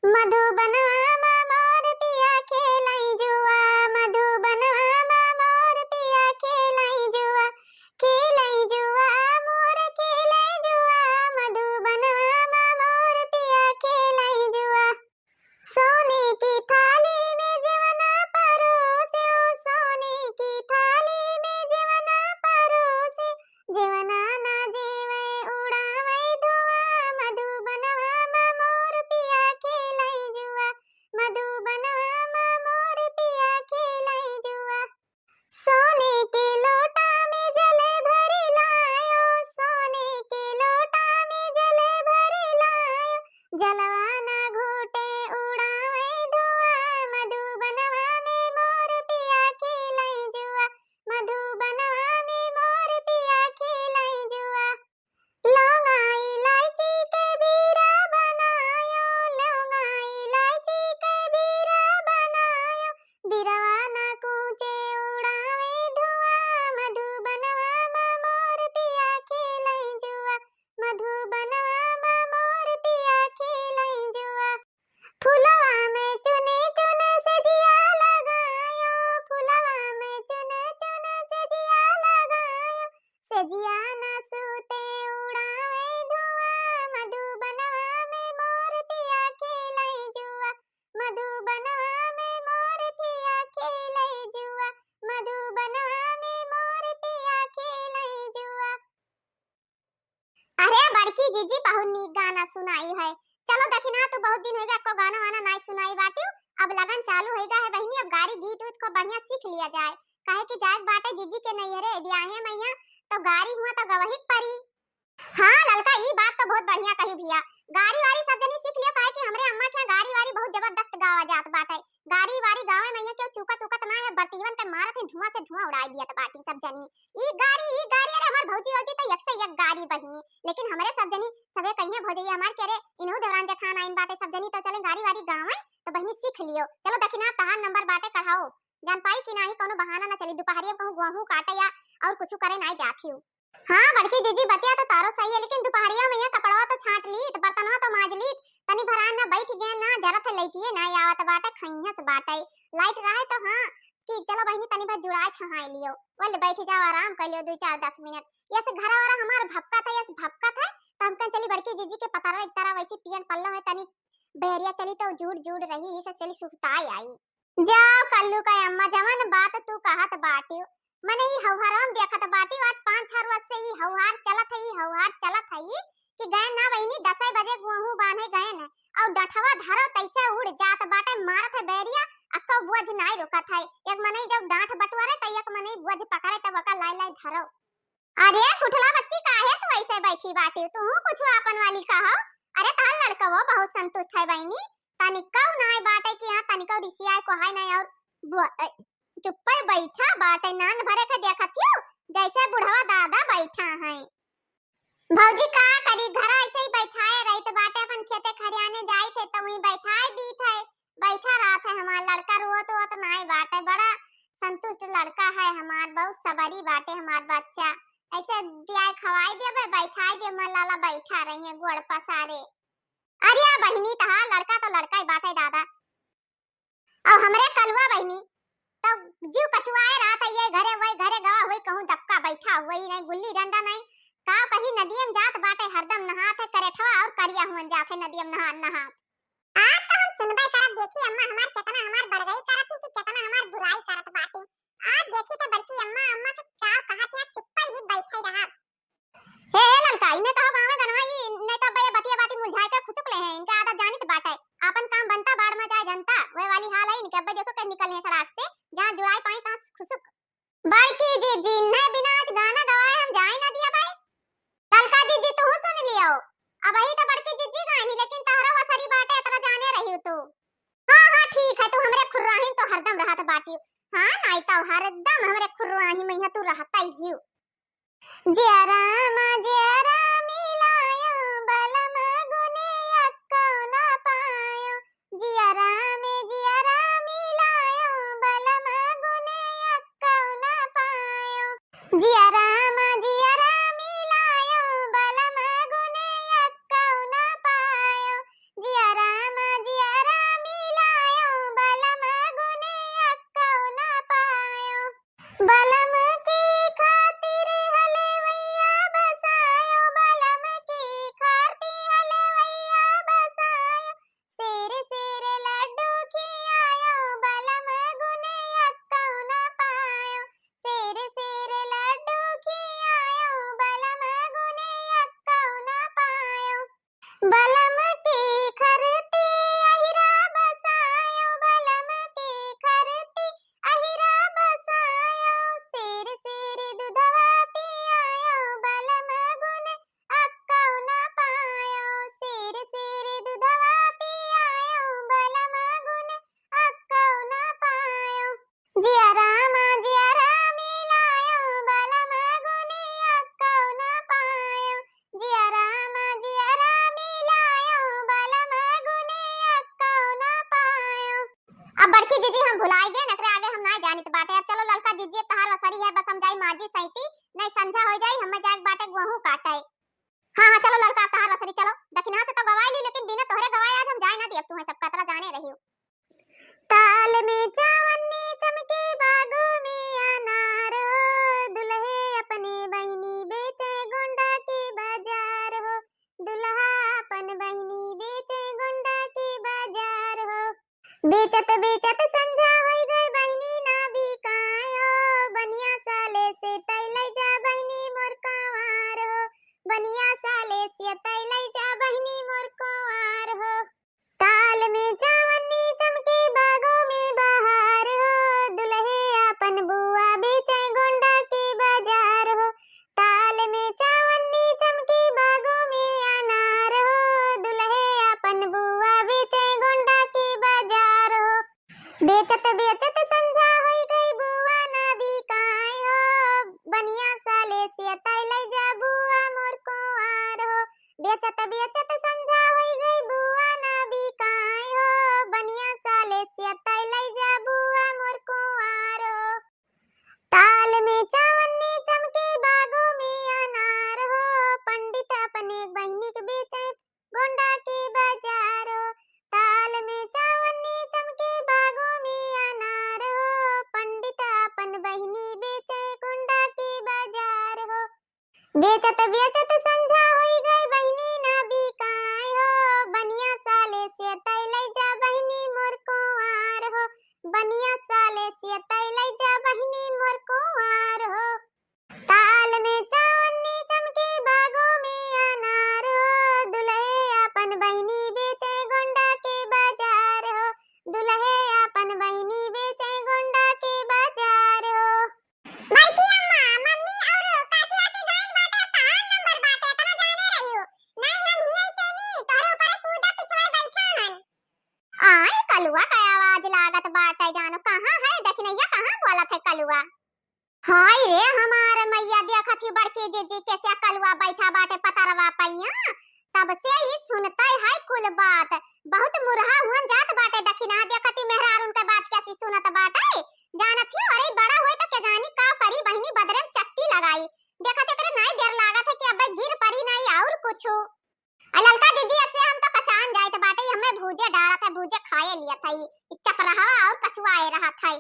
मधुबनवा मोर पिया खेलाई जुआ, मधुबनवा मोर पिया खेलाई जुआ, खेलाई जुआ मोर खेलाई जुआ, मधुबनवा मोर पिया खेलाई जुआ। सोने की थाली में जीवना परोसे, सोने की थाली में जीवना परोसे, जीवना ना जीवे उड़ावे धुआं, मधुबनवा मोर पिया खेलाई जुआ, मधुबनवा मोर पिया खेलाई जुआ। सोने के लोटा में जले भरी लायो, सोने के लोटा में जले भरी लायो, जलवा ना घोटे उड़ावे धुआं, मधुबनवा में मोर पिया खेलाई जुआ, मधुबनवा में मोर पिया खेलाई जुआ। लौंगा इलायची के बीरा बनायो, लौंगा इलायची के बीरा बनायो, बीरवा ना कूचे उड़ावे धुआं, मधुबनवा मोर पिया खेलाई जुआ, मधुबनवा मोर पिया खेलाई जुआ। फुलवा में चुने चुने से जिया लगायो, फुलवा में चुने चुने से जिया लगायो, से जिया ना सूते उड़ावे धुआं, मधुबनवा में मोर पिया खेलाई जुआ, मधुबनवा में मोर पिया खेलाई जुआ, मधुबनवा में मोर पिया खेलाई जुआ। अरे बड़की जीजी बहुत नीक गाना सुनाई है। चलो दखिना तू बहुत दिन हो गया को गाना वाना नहीं सुनाई बाटी। अब लगन चालू होएगा है बहनी, अब गाड़ी गीत उत को बढ़िया सीख लिया जाए, काहे कि जाए बाटे जीजी के नहीं रे ब्याहे मैया तो गाड़ी हुआ तो गवही परी। हाँ ललका ई बात तो बहुत बढ़िया कही भैया, गाड़ी वाड़ी सब जनी सीख लियो, काहे कि हमरे अम्मा के गाड़ी वाड़ी बहुत जबरदस्त गावा जात बाटे। गाड़ी वाड़ी गावे मैया क्यों चूकत उकत ना है, बटीवन के मारत है धुआं से धुआं उड़ा दिया बाटी सब जनी। ई गाड़ी अरे हमार भौजी होती तो एक से एक गाड़ी बहिनी, लेकिन हमरे सब जनी सबे कहिए भौजैया हमार के रे इनहु देवरान जेठान आइन बाटे सब जनी, तो चले गाड़ी वाड़ी गावे तो बहिनी सीख लियो। चलो दखिना तहार नंबर बाटे कढ़ाओ, जान पाई कि नाही कोनो बहाना ना चली, दोपहरिया कहूं गेहूं काटे या और कुछ करे नहीं जाती हूं। हाँ बड़की जीजी बतिया तो तारो सही है, लेकिन दोपहरिया में कपड़वा तो छाट ली, बर्तनवा तो माज ली, तनी भरान ना बैठ गए ना जरत लइटिए ना आवत बाटे खइहत बाटे। लाइट रहे तो हाँ कि चलो बहनी तनी भर जुड़ा छहाई लियो, बोले बैठ जाओ आराम कर लियो 2-4-10 मिनट। ये से घर वाला हमार भपका था, ये भपका था तो हम चली बड़की जीजी के पता रहा एक तरह वैसे पियन पल्लो है, तनी बेरिया चली तो जुड़ जुड़ रही, इसे चली सुखताई आई। जाओ कल्लू का अम्मा जवन बात तू कहत बाटी, मने ई हौहारम देखत बाटी, आज 5-6 रोज से ई हौहार चलत है कि गए ना बहनी 10 बजे गेहूं बांधे गए न और डठवा धरो तैसे उड़ जात बाटे, मारत है बेरिया अक्को बुझ नहीं रुकत है। एक मने जब डांठ बटवारे त एक मने बुझ पकड़े त वका लाई धरो। अरे कुठला बच्ची काहे तू ऐसे बैठी बाटी, तू कुछ अपन वाली कहो। अरे ताल लड़कवा बहुत संतुष्ट है बहनी, तनिको नाय बाटे कि हां तनिको रिसिया को हाय नहीं और चुप्पे बैठा बाटे, नान भरे के देखत हो जैसे बुढ़वा दादा बैठा है। भौजी का करी घर ऐसे ही बैठाए रहित बाटे, अपन खेते खरियाने जाई थे तो वही बैठाए दी थे, बैठा रहा था हमार लड़का रोत वोत नहीं बाटे, बड़ा संतुष्ट लड़का है हमार, बहुत सबरी बाटे हमार बच्चा, ऐसे प्याय खवाई देबे बैठाई दे मन लाला बैठा रही है गोड़ पसारे। अरे बहनी तहा लड़का तो लड़का ही बाटे दादा, और हमरे कलवा बहनी तो जीव कछुआए रहा था, ये घरे वही घरे गवा हुई कहूं दबका बैठा वही नहीं गुल्ली डंडा नहीं का कहीं नदियम जात बाटे, हरदम नहात है करेठवा और करिया हुन जाते नदियम नहा। आज तो हम सुनबे करब देखी अम्मा हमार कितना हमार बड़गई करत थी कि कितना हमार बुराई करत बाटे। आज देखी तो बड़की अम्मा के का कहत या चुप्पा ही बैठे रहा। हे ललका इने कहो गांव में गनवाई ने तो बे बतिया बाती मुलझाए के खुचुक ले हैं, इनका आदत जानित बाटे, अपन काम बनता बाड़ में जाए जनता, वे वाली हाल है इनके। अब देखो के निकल है सड़क से जहां जुड़ाई पाई ता खुसुक। बड़की जीजी ने बिना आज गाना गवाए हम जाए ना दिया भाई। ललका जीजी तू सुन लियो, अब ही तो बड़की जीजी गानी, लेकिन तहरा वसरी बाटे इतना जाने रही तू। हां ठीक है, तू हमरे खुर्राही तो हरदम रहत बाटी, हां नहीं तो हरदम हमरे खुर्राही में तू रहता ही। जरा मिलायो बलम गुने अक्को ना पायो, जरा मिलायो बलम गुने अक्को ना पायो, जरा मिलायो बलम गुने अक्को ना पायो, जरा बड़की जीजी हम भुलाई गए नकरे आगे हम ना जानित बाटे। अब चलो लड़का जीजी तहार वसरी है बस हम जाई माजी सैती नहीं संझा हो जाई हमें जाए बाटे गेहूं काटे। हां हां चलो लड़का तहार वसरी चलो दक्षिणा से तो गवाई ली लेकिन बिना तोहरे गवाए आज हम जाए ना दी। अब तुम्हें सब कतरा जाने रही हो। ताल में चावन्नी चमके बागों में अनार हो दुल्हे अपने बहनी बेचे गोंडा के बाजार हो। दुल्हा अपन बहनी बेचे गोंडा के बाजार हो। बेचत बेचत संझा होई गई बहनी ना बिकाय हो। बनिया साले से तैलै जा बहनी मोर कंवार हो। बनिया साले से तैलै जा बहनी मोर कंवार हो। ताल में चावन्नी चमके बागों में बहार हो दुल्हे अपन बुआ बेचे गोंडा के बाजार हो। ताल में चावन्नी चमके बागों में अनार हो दुल्हे अपन बुआ बेचे गोंडा के बाजार हो। बेचत बेचत संझा होई गई बुआ ना बिकाय हो। बनिया साले से तैलै जा बुआ मोर कंवार हो। बेचत बेचत संझा होई गई बुआ ना बिकाय हो। बनिया साले से तैलै जा बुआ मोर कंवार हो। ताल में चावन्नी चमके बागों में अनार हो पंडित अपने बहनी के बेचे गोंडा के बाजार हो। ताल में चावन्नी चमके बागों में अनार हो पंडित अपन बहनी बेचे गोंडा के बाजार हो। बेचत बेचत संझा होई गई बहनी ना बिकाय हो। बनिया साले से तैलै जा बहनी मोर कंवार हो। बनिया साले से तैलै जा बहनी मोर कंवार हो। ताल में चावन्नी चमके बागों में अनार हो दुल्हे अपन बहनी बेचे गोंडा के बाजार हो। दुल्हे अपन बहनी बेचे गोंडा के बाजार हो। बड़की अम्मा मम्मी और काकी आके जान बाटे कहां नंबर बाटे तना जाने रही हो। नहीं हम हिये से नी तोहरे ऊपर कूदा पिछवाए बैठा हन। आय कलुआ का आवाज लागत बाटे जानो कहां है दक्षिणैया कहां बोलत है कलुआ। हाय रे हमार मैया देखत ही बड़की जीजी कैसे कलुआ बैठा बाटे पतरवा पैया तब से ही सुनते है कुल बात। बहुत मुरहा हुन जात बाटे दक्षिणा देखत ही मेहरार उनके बात कैसी सुनत बाटे। जानत ही अरे बड़ा होए तो के जानी का परी बहनी बदरे में चट्टी लगाई। देखत करे नहीं डर लागत है कि अब गिर परी नहीं और कुछो। ललका दीदी ऐसे हम तो पहचान जाए बाटे हमें भूजे डालत है भूजे खाए लिया था चप रहा और कछुआए रहा था।